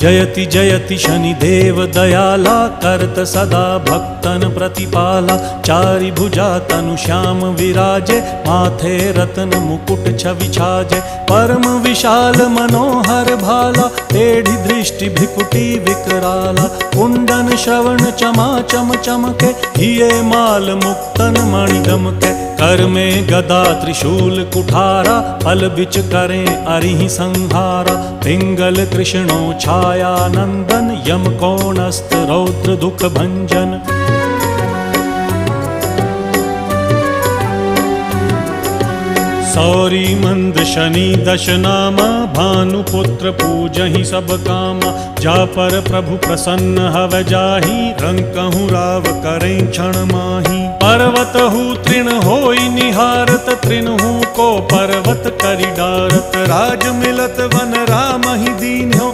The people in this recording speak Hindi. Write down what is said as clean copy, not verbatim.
जयति जयति शनिदेव दयाला, करत सदा भक्तन प्रतिपाला। चारि भुजा तनु श्याम विराजे, माथे रत्न मुकुट छवि छाजे। परम विशाल मनोहर भाला, टेढ़ी दृष्टि भिकुटी विकराला। कुंडन श्रवण चमा चम चमके, हिये माल मुक्तन मणि दमके। कर में गदा त्रिशूल कुठारा, फल बिच करें अरिहि संहारा। पिंगल कृष्णो छाया नंदन, यम कोणस्थ रौद्र दुख भंजन। सौरी मंद शनि दश नामा, भानुपुत्र पूजहि सब कामा। जा पर प्रभु प्रसन्न हव जाहि, रंकहु राव करें क्षण माहि। पर्वत हु तृण होई निहारत, तृणहु को पर्वत करि डारत। राज मिलत वन राम ही दीन हो,